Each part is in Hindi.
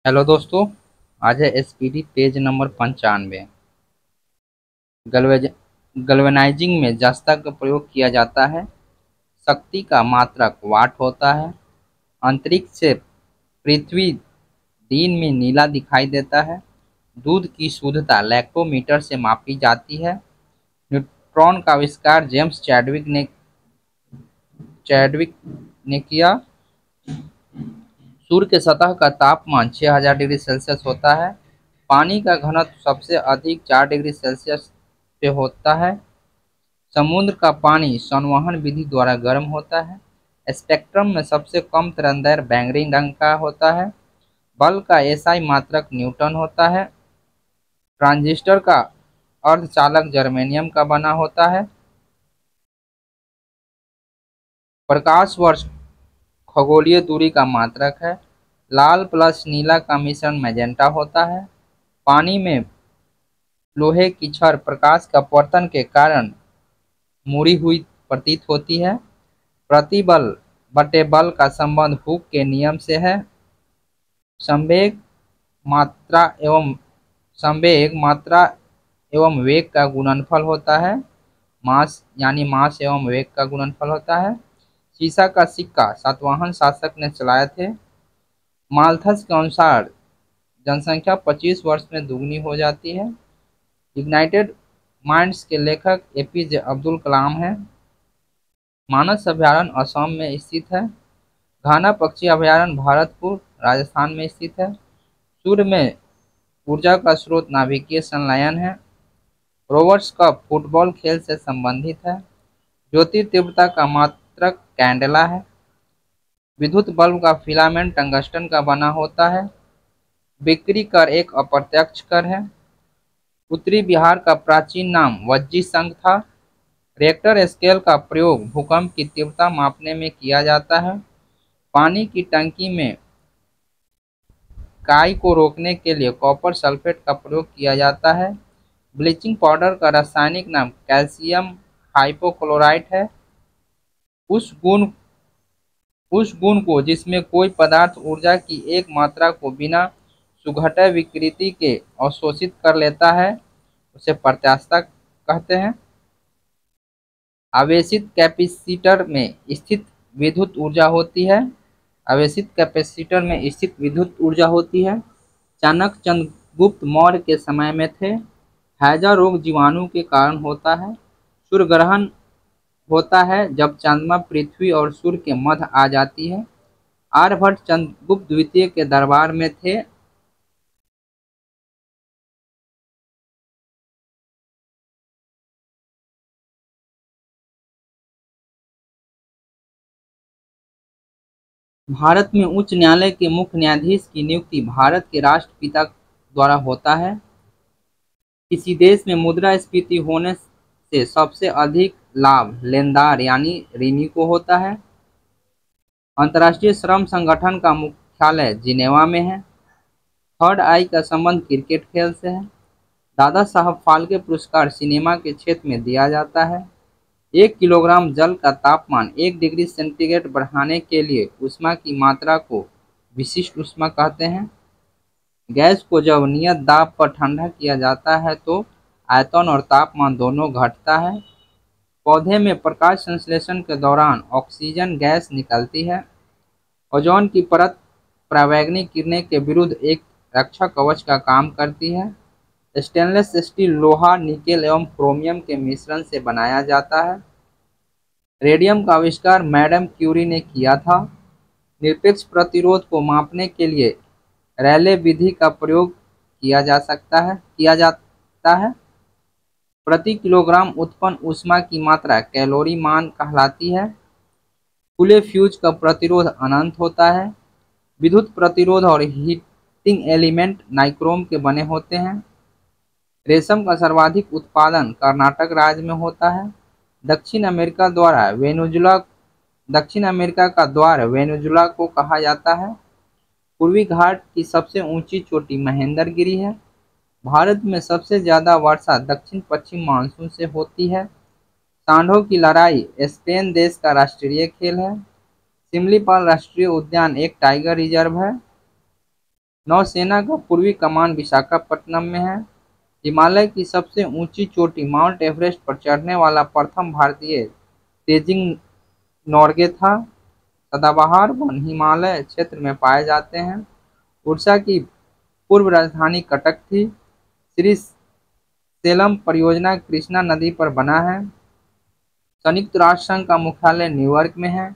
हेलो दोस्तों। आज है एसपीडी पेज नंबर 95। गैल्वेज गैल्वेनाइजिंग में जस्ता का प्रयोग किया जाता है। शक्ति का मात्रक वाट होता है। अंतरिक्ष से पृथ्वी दिन में नीला दिखाई देता है। दूध की शुद्धता लैक्टोमीटर से मापी जाती है। न्यूट्रॉन का आविष्कार जेम्स चैडविक ने किया। सूर्य के सतह का तापमान 6000 डिग्री सेल्सियस होता है। पानी का घनत्व सबसे अधिक 4 डिग्री सेल्सियस पे होता है। समुद्र का पानी संवहन विधि द्वारा गर्म होता है। स्पेक्ट्रम में सबसे कम तरंगदैर्घ्य बैंगनी रंग का होता है। बल्ब का एसआई मात्रक न्यूटन होता है। ट्रांजिस्टर का अर्धचालक जर्मेनियम का बना होता है। प्रकाश वर्ष खगोलीय दूरी का मात्रक है। लाल प्लस नीला का मिश्रण मैजेंटा होता है। पानी में लोहे की छड़ प्रकाश का अपवर्तन के कारण मुड़ी हुई प्रतीत होती है। प्रतिबल बटे बल का संबंध हुक के नियम से है। संवेग मात्रा एवं संवेग मात्रा एवं वेग का गुणनफल होता है। मास एवं वेग का गुणनफल होता है। सीसा का सिक्का सातवाहन शासक ने चलाए थे। माल्थस के अनुसार जनसंख्या 25 वर्ष में दुगनी हो जाती है। इग्नाइटेड माइंड्स के लेखक एपीजे अब्दुल कलाम हैं। मानस अभयारण्य असम में स्थित है। घाना पक्षी अभयारण्य भारतपुर राजस्थान में स्थित है। सूर्य में ऊर्जा का स्रोत नाभिकीय संलयन है। रोवर्स कप फुटबॉल खेल से संबंधित है। ज्योति तीव्रता का मात्रक कैंडेला है। विद्युत बल्ब का फिलामेंट टंगस्टन का बना होता है। बिक्री कर एक अप्रत्यक्ष कर है। उत्तरी बिहार का प्राचीन नाम वज्जी संघ था। रिएक्टर स्केल का प्रयोग भूकंप की तीव्रता मापने में किया जाता है। पानी की टंकी में काई को रोकने के लिए कॉपर सल्फेट का प्रयोग किया जाता है। ब्लीचिंग पाउडर का रासायनिक नाम कैल्शियम हाइपोक्लोराइट है। उस गुण उस गुण को जिसमें कोई पदार्थ ऊर्जा की एक मात्रा को बिना सुघटय विकृति के अवशोषित कर लेता है उसे प्रत्यास्थता कहते हैं। आवेशित कैपेसिटर में स्थित विद्युत ऊर्जा होती है। आवेशित कैपेसिटर में स्थित विद्युत ऊर्जा होती है। चाणक्य चंद्रगुप्त मौर्य के समय में थे। हैजा रोग जीवाणु के कारण होता है। सूर्य ग्रहण होता है जब चंद्रमा पृथ्वी और सूर्य के मध्य आ जाती है। आर्यभट्ट चंद्रगुप्त द्वितीय के दरबार में थे। भारत में उच्च न्यायालय के मुख्य न्यायाधीश की नियुक्ति भारत के राष्ट्रपिता द्वारा होता है। किसी देश में मुद्रास्फीति होने से सबसे अधिक लाभ लेनदार यानी ऋणी को होता है। अंतर्राष्ट्रीय श्रम संगठन का मुख्यालय जिनेवा में है। थर्ड आई का संबंध क्रिकेट खेल से है। दादा साहब फाल्के पुरस्कार सिनेमा के क्षेत्र में दिया जाता है। 1 किलोग्राम जल का तापमान 1 डिग्री सेंटीग्रेड बढ़ाने के लिए ऊष्मा की मात्रा को विशिष्ट ऊष्मा कहते हैं। गैस को जब नियत दाब पर ठंडा किया जाता है तो आयतन और तापमान दोनों घटता है। पौधे में प्रकाश संश्लेषण के दौरान ऑक्सीजन गैस निकलती है। ओजोन की परत पराबैंगनी किरणें के विरुद्ध एक रक्षा कवच का काम करती है। स्टेनलेस स्टील लोहा निकेल एवं क्रोमियम के मिश्रण से बनाया जाता है। रेडियम का आविष्कार मैडम क्यूरी ने किया था। निरपेक्ष प्रतिरोध को मापने के लिए रैले विधि का प्रयोग किया जाता है। प्रति किलोग्राम उत्पन्न ऊष्मा की मात्रा कैलोरी मान कहलाती है। खुले फ्यूज का प्रतिरोध अनंत होता है। विद्युत प्रतिरोध और हीटिंग एलिमेंट नाइक्रोम के बने होते हैं। रेशम का सर्वाधिक उत्पादन कर्नाटक राज्य में होता है। दक्षिण अमेरिका का द्वार वेनेजुला को कहा जाता है। पूर्वी घाट की सबसे ऊंची चोटी महेंद्रगिरी है। भारत में सबसे ज्यादा वर्षा दक्षिण पश्चिम मानसून से होती है। सांडों की लड़ाई स्पेन देश का राष्ट्रीय खेल है। सिमलीपाल राष्ट्रीय उद्यान एक टाइगर रिजर्व है। नौसेना का पूर्वी कमान विशाखापट्टनम में है। हिमालय की सबसे ऊंची चोटी माउंट एवरेस्ट पर चढ़ने वाला प्रथम भारतीय तेजिंग नोर्गे था। सदाबहार वन हिमालय क्षेत्र में पाए जाते हैं। उड़ीसा की पूर्व राजधानी कटक थी। श्री सेलम परियोजना कृष्णा नदी पर बना है। संयुक्त राष्ट्र संघ का मुख्यालय न्यूयॉर्क में है।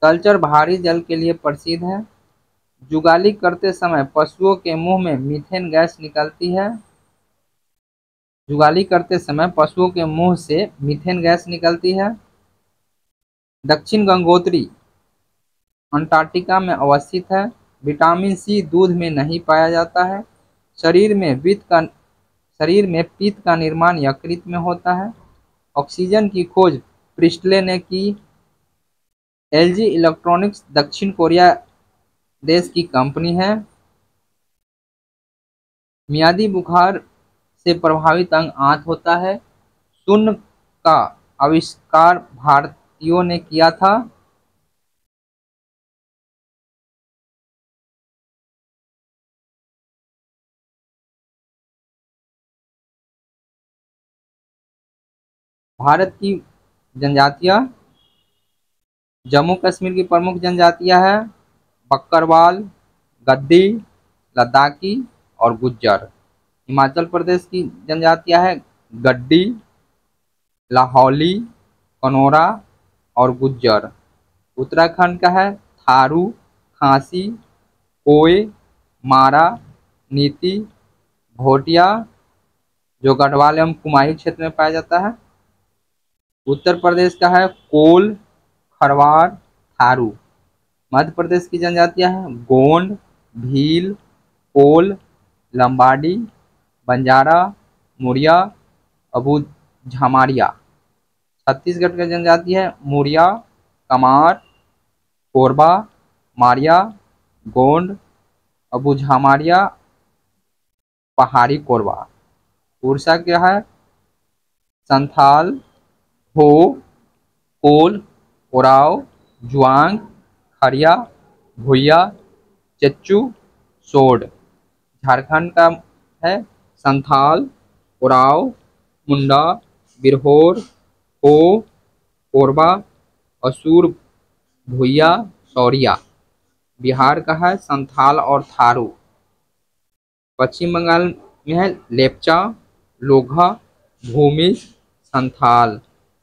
तलचर भारी जल के लिए प्रसिद्ध है। जुगाली करते समय पशुओं के मुंह में मीथेन गैस निकलती है। जुगाली करते समय पशुओं के मुंह से मीथेन गैस निकलती है। दक्षिण गंगोत्री अंटार्कटिका में अवस्थित है। विटामिन सी दूध में नहीं पाया जाता है। शरीर में पित्त का निर्माण यकृत में होता है। ऑक्सीजन की खोज प्रिस्टले ने की। एलजी इलेक्ट्रॉनिक्स दक्षिण कोरिया देश की कंपनी है। मियादी बुखार से प्रभावित अंग आंत होता है। शून्य का आविष्कार भारतीयों ने किया था। भारत की जनजातियां, जम्मू कश्मीर की प्रमुख जनजातियां हैं बकरवाल, गद्दी, लद्दाखी और गुज्जर। हिमाचल प्रदेश की जनजातियां हैं गड्डी, लाहौली, कनौरा और गुज्जर। उत्तराखंड का है थारू, खासी, कोय, मारा, नीति, भोटिया, जो गढ़वाल एवं कुमायूं क्षेत्र में पाया जाता है। उत्तर प्रदेश का है कोल, खरवार, थारू। मध्य प्रदेश की जनजातियां हैं गोंड, भील, कोल, लंबाडी, बंजारा, मुड़िया, अबू झामारिया। छत्तीसगढ़ की जनजाति है मुड़िया, कमार, कोरबा, मारिया, गोंड, अबू झामारिया, पहाड़ी कोरबा। उड़ीसा क्या है संथाल, हो, कोल, ओराव, जुआंग, खरिया, भुइया, चच्चू, सोड। झारखंड का है संथाल, ओराव, मुंडा, बिरहोर, हो, कोरबा, असुर, भुइया, सौरिया। बिहार का है संथाल और थारू। पश्चिम बंगाल में है लेप्चा, लोघा, भूमिज, संथाल।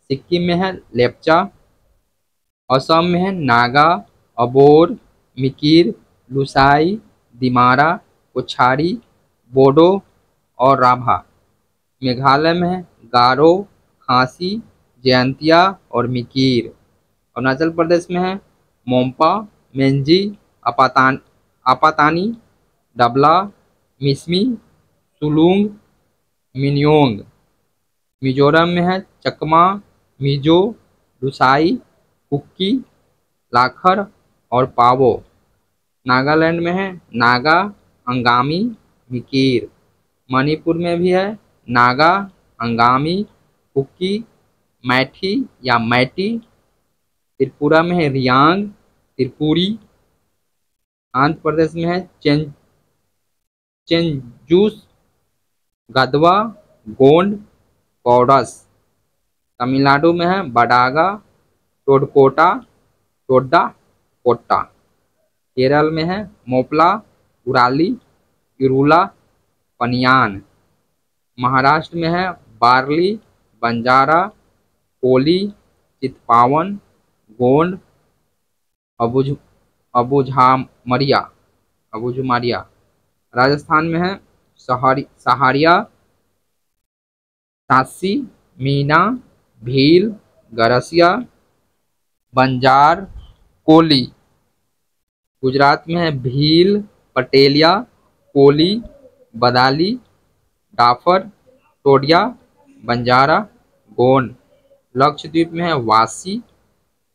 सिक्किम में है लेप्चा। असम में है नागा, अबोर, मिकिर, लुसाई, दिमारा, कोछारी, बोडो और राभा। मेघालय में है गारो, खासी, जयंतिया और मिकिर। अरुणाचल प्रदेश में है मोम्पा, मेंजी, आपातानी, डबला, मिसमी, सुलुंग, मिन्योंग। मिजोरम में है चकमा, मिजो, लुसाई, कुक्की, लाखर और पावो। नागालैंड में है नागा, अंगामी, मिकिर। मणिपुर में भी है नागा, अंगामी, कुक्की, मैठी या मैटी। त्रिपुरा में है रियांग, त्रिपुरी। आंध्र प्रदेश में है चेंजूस, गदवा, गोंड, कौडस। तमिलनाडु में है बडागा, टोडकोटा, टोड्डा, कोट्टा। केरल में है मोपला, उराली, इरूला, पनियान। महाराष्ट्र में है बार्ली, बंजारा, कोली, चितपावन, गोंड, अबुझमारिया। अबुझमारिया। राजस्थान में है सहारिया, सासी, मीना, भील, गरसिया, बंजार, कोली। गुजरात में है भील, पटेलिया, कोली, बदाली, डाफर, टोडिया, बंजारा, गोंड। लक्षद्वीप में है वासी।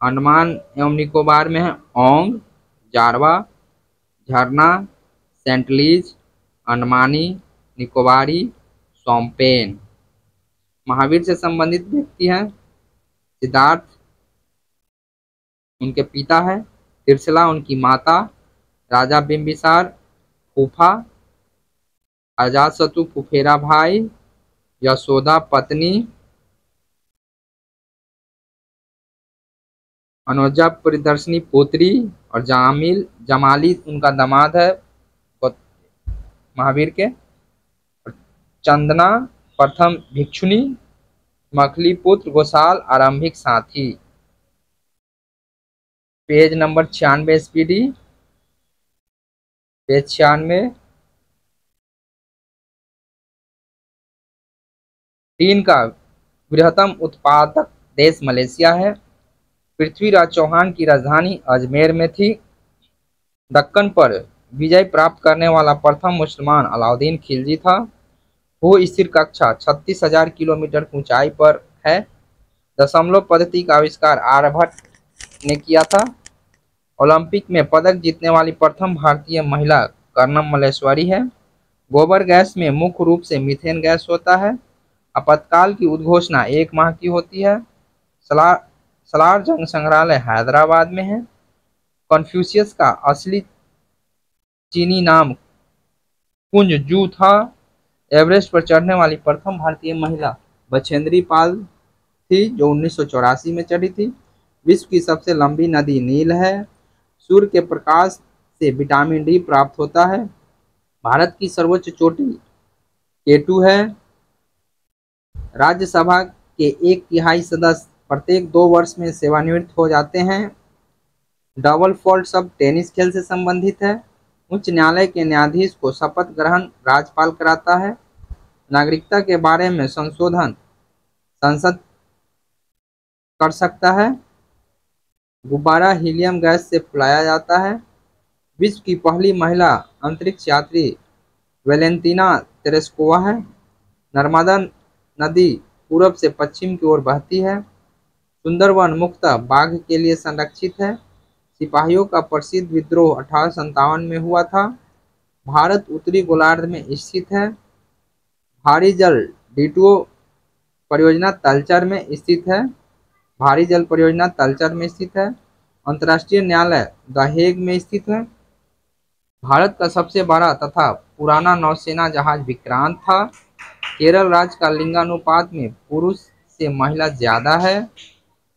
अंडमान एवं निकोबार में है ओंग, जारवा, झरना, सेंटलीज, अंडमानी, निकोबारी, सोम्पेन। महावीर से संबंधित व्यक्ति हैं सिद्धार्थ उनके पिता है, त्रिशला उनकी माता, राजा बिंबिसार फूफा, अजातशत्रु फुफेरा भाई, यशोदा पत्नी, अनुजा प्रियदर्शनी पुत्री और जमाली उनका दामाद है महावीर के। चंदना प्रथम भिक्षुणी, मखली पुत्र गोसाल आरंभिक साथी। Page number 96 SPD, page 96। Tin का बृहत्तम उत्पादक देश मलेशिया है। पृथ्वीराज चौहान की राजधानी अजमेर में थी। दक्कन पर विजय प्राप्त करने वाला प्रथम मुसलमान अलाउद्दीन खिलजी था। भू स्थिर कक्षा 36,000 किलोमीटर ऊंचाई पर है। दशमलव पद्धति का आविष्कार आर्यभट्ट ने किया था। ओलंपिक में पदक जीतने वाली प्रथम भारतीय महिला कर्णम मल्लेश्वरी है। गोबर गैस में मुख्य रूप से मीथेन गैस होता है। आपातकाल की उद्घोषणा 1 माह की होती है। सलार जंग संग्रहालय हैदराबाद में है। कन्फ्यूशियस का असली चीनी नाम कुंज जू था। एवरेस्ट पर चढ़ने वाली प्रथम भारतीय महिला बछेंद्री पाल थी, जो 1984 में चढ़ी थी। विश्व की सबसे लंबी नदी नील है। सूर्य के प्रकाश से विटामिन डी प्राप्त होता है। भारत की सर्वोच्च चोटी केटू है। राज्यसभा के 1/3 सदस्य प्रत्येक 2 वर्ष में सेवानिवृत्त हो जाते हैं। डबल फॉल्ट शब्द टेनिस खेल से संबंधित है। उच्च न्यायालय के न्यायाधीश को शपथ ग्रहण राज्यपाल कराता है। नागरिकता के बारे में संशोधन संसद कर सकता है। गुब्बारा हीलियम गैस से फुलाया जाता है। विश्व की पहली महिला अंतरिक्ष यात्री वेलेंतीना तेरेस्कोवा है। नर्मदा नदी पूरब से पश्चिम की ओर बहती है। सुंदरवन मुख्यतः बाघ के लिए संरक्षित है। सिपाहियों का प्रसिद्ध विद्रोह 1857 में हुआ था। भारत उत्तरी गोलार्ध में स्थित है। भारी जल डीटूओ परियोजना तलचर में स्थित है। भारी जल परियोजना तलचर में स्थित है। अंतर्राष्ट्रीय न्यायालय द हेग में स्थित है। भारत का सबसे बड़ा तथा पुराना नौसेना जहाज विक्रांत था। केरल राज्य का लिंगानुपात में पुरुष से महिला ज्यादा है।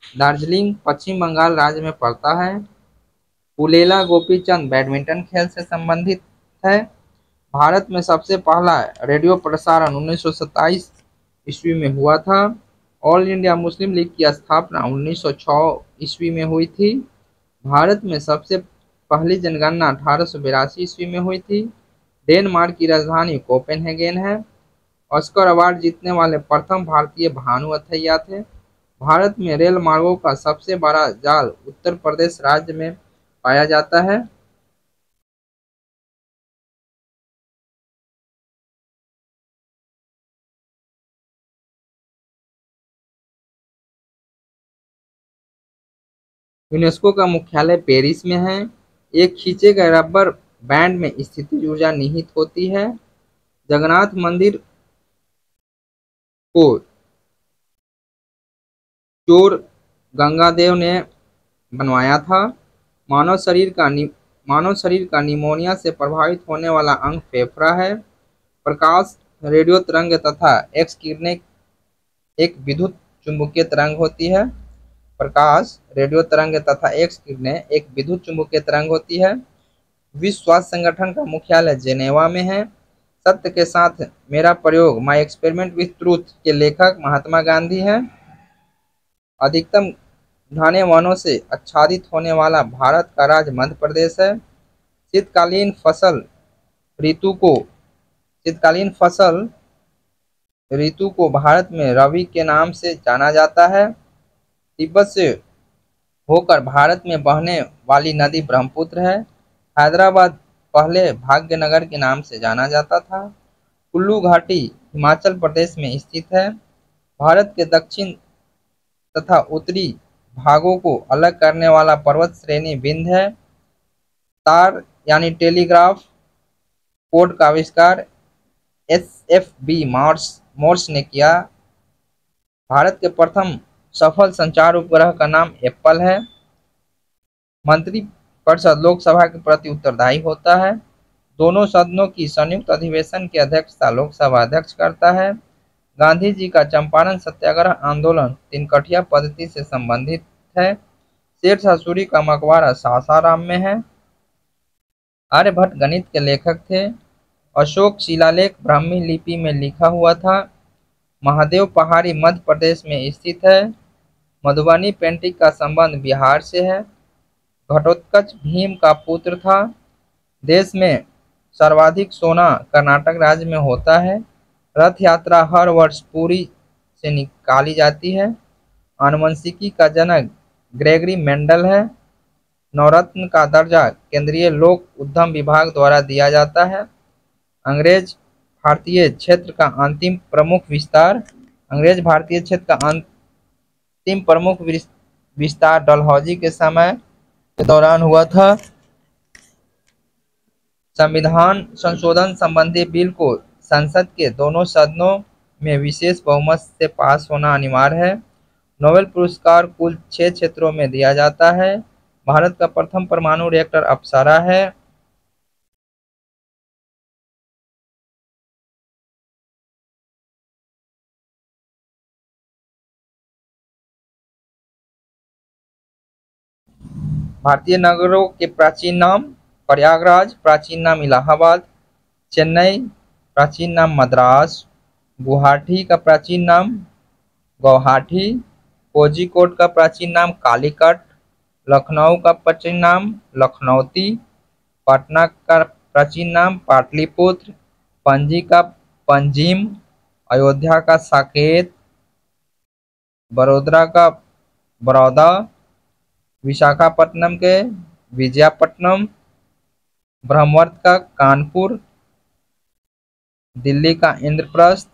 दार्जिलिंग पश्चिम बंगाल राज्य में पड़ता है। पुलेला गोपीचंद बैडमिंटन खेल से संबंधित है। भारत में सबसे पहला रेडियो प्रसारण 1927 ईस्वी में हुआ था। ऑल इंडिया मुस्लिम लीग की स्थापना 1906 ईस्वी में हुई थी। भारत में सबसे पहली जनगणना 1882 ईस्वी में हुई थी। डेनमार्क की राजधानी कोपेनहेगन है। ऑस्कर अवार्ड जीतने वाले प्रथम भारतीय भानु अथैया थे। भारत में रेल मार्गों का सबसे बड़ा जाल उत्तर प्रदेश राज्य में पाया जाता है। यूनेस्को का मुख्यालय पेरिस में है। एक खींचे गए रबर बैंड में स्थितिज ऊर्जा निहित होती है। जगन्नाथ मंदिर को चोर गंगादेव ने बनवाया था। मानव शरीर का निमोनिया से प्रभावित होने वाला अंग फेफड़ा है। प्रकाश, रेडियो तरंग तथा एक्स किरणें एक विद्युत चुंबकीय तरंग होती है। प्रकाश, रेडियो तरंग तथा एक्स किरणें एक विद्युत चुंबकीय तरंग होती है। विश्व स्वास्थ्य संगठन का मुख्यालय जेनेवा में है। सत्य के साथ मेरा प्रयोग माई एक्सपेरिमेंट विथ ट्रूथ के लेखक महात्मा गांधी हैं। अधिकतम घने वनों से आच्छादित होने वाला भारत का राज्य मध्य प्रदेश है। शीतकालीन फसल ऋतु को भारत में रवि के नाम से जाना जाता है। तिब्बत से होकर भारत में बहने वाली नदी ब्रह्मपुत्र है। हैदराबाद पहले भाग्यनगर के नाम से जाना जाता था। कुल्लू घाटी हिमाचल प्रदेश में स्थित है। भारत के दक्षिण तथा उत्तरी भागों को अलग करने वाला पर्वत श्रेणी विंध्य है। तार यानी टेलीग्राफ कोड का आविष्कार SFB मोर्स ने किया। भारत के प्रथम सफल संचार उपग्रह का नाम एप्पल है। मंत्रिपरिषद लोकसभा के प्रति उत्तरदायी होता है। दोनों सदनों की संयुक्त अधिवेशन की अध्यक्षता लोकसभा अध्यक्ष करता है। गांधी जी का चंपारण सत्याग्रह आंदोलन तिनकठिया पद्धति से संबंधित है। शेरशाह सूरी का मकबरा सासाराम में है। आर्यभट्ट गणित के लेखक थे। अशोक शिलालेख ब्राह्मी लिपि में लिखा हुआ था। महादेव पहाड़ी मध्य प्रदेश में स्थित है। मधुबनी पेंटिंग का संबंध बिहार से है। घटोत्कच भीम का पुत्र था। देश में सर्वाधिक सोना कर्नाटक राज्य में होता है। रथ यात्रा हर वर्ष पुरी से निकाली जाती है। आनुवंशिकी का जनक ग्रेगरी मेंडल है। नवरत्न का दर्जा केंद्रीय लोक उद्यम विभाग द्वारा दिया जाता है। अंग्रेज भारतीय क्षेत्र का अंतिम प्रमुख विस्तार अंग्रेज भारतीय क्षेत्र का अंतिम प्रमुख विस्तार डलहौजी के समय के दौरान हुआ था। संविधान संशोधन संबंधी बिल को संसद के दोनों सदनों में विशेष बहुमत से पास होना अनिवार्य है। नोबेल पुरस्कार कुल 6 क्षेत्रों में दिया जाता है। भारत का प्रथम परमाणु रिएक्टर अप्सरा है। भारतीय नगरों के प्राचीन नाम प्रयागराज, प्राचीन नाम इलाहाबाद, चेन्नई, प्राचीन नाम मद्रास, गुवाहाटी का प्राचीन नाम गुवाहाटी, कोझिकोड का प्राचीन नाम कालीकट, लखनऊ का प्राचीन नाम लखनौती, पटना का प्राचीन नाम पाटलिपुत्र, पणजी का पंजिम, अयोध्या का साकेत, बड़ोदरा का बड़ौदा, विशाखापट्टनम के विजयपट्टनम, ब्रह्मवर्त का कानपुर, दिल्ली का इंद्रप्रस्थ,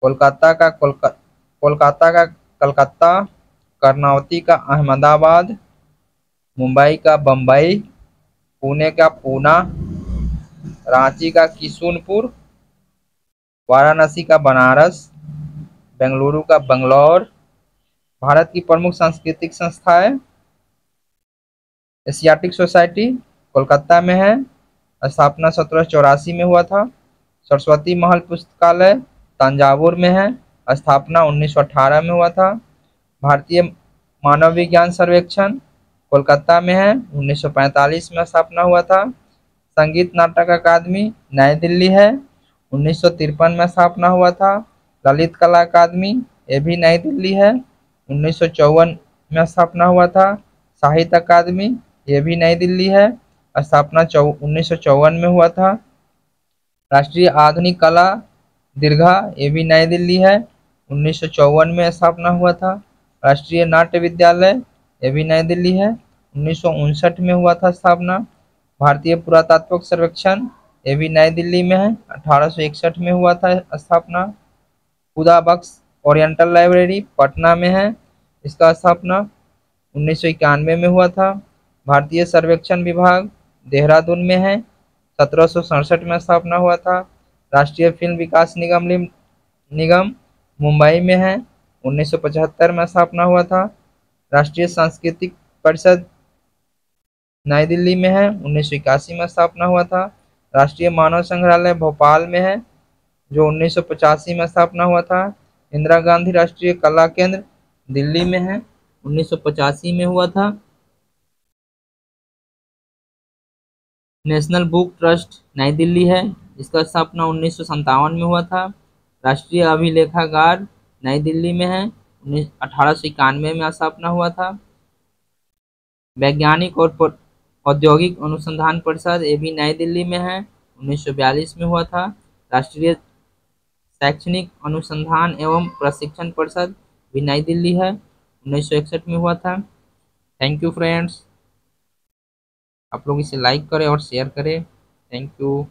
कोलकाता का कलकत्ता, कर्नावती का अहमदाबाद, मुंबई का बम्बई, पुणे का पूना, रांची का किशुनपुर, वाराणसी का बनारस, बेंगलुरु का बंगलौर। भारत की प्रमुख सांस्कृतिक संस्थाएं एशियाटिक सोसाइटी कोलकाता में है। स्थापना 1784 में हुआ था। सरस्वती महल पुस्तकालय तंजावुर में है। स्थापना 1918 में हुआ था। भारतीय मानव विज्ञान सर्वेक्षण कोलकाता में है। 1945 में स्थापना हुआ था। संगीत नाटक अकादमी नई दिल्ली है। 1953 में स्थापना हुआ था। ललित कला अकादमी ये भी नई दिल्ली है। 1954 में स्थापना हुआ था। साहित्य अकादमी ये भी नई दिल्ली है। स्थापना 1954 में हुआ था। राष्ट्रीय आधुनिक कला दीर्घा ये भी नई दिल्ली है। 1954 में स्थापना हुआ था। राष्ट्रीय नाट्य विद्यालय ये भी नई दिल्ली है। 1959 में हुआ था स्थापना। भारतीय पुरातात्विक सर्वेक्षण ये भी नई दिल्ली में है। 1861 में हुआ था स्थापना। खुदा बख्श ओरिएंटल लाइब्रेरी पटना में है। इसका स्थापना 1991 में हुआ था। भारतीय सर्वेक्षण विभाग देहरादून में है। 1767 में स्थापना हुआ था। राष्ट्रीय फिल्म विकास निगम मुंबई में है। 1975 में स्थापना हुआ था। राष्ट्रीय सांस्कृतिक परिषद नई दिल्ली में है। 1981 में स्थापना हुआ था। राष्ट्रीय मानव संग्रहालय भोपाल में है जो 1985 में स्थापना हुआ था। इंदिरा गांधी राष्ट्रीय कला केंद्र दिल्ली में है। 1985 में हुआ था। नेशनल बुक ट्रस्ट नई दिल्ली है। इसका स्थापना 1957 में हुआ था। राष्ट्रीय अभिलेखागार नई दिल्ली में है। 1891 में स्थापना हुआ था। वैज्ञानिक और औद्योगिक अनुसंधान परिषद ये भी नई दिल्ली में है। 1942 में हुआ था। राष्ट्रीय शैक्षणिक अनुसंधान एवं प्रशिक्षण परिषद भी नई दिल्ली है। 1961 में हुआ था। थैंक यू फ्रेंड्स, आप लोग इसे लाइक करें और शेयर करें। Thank you.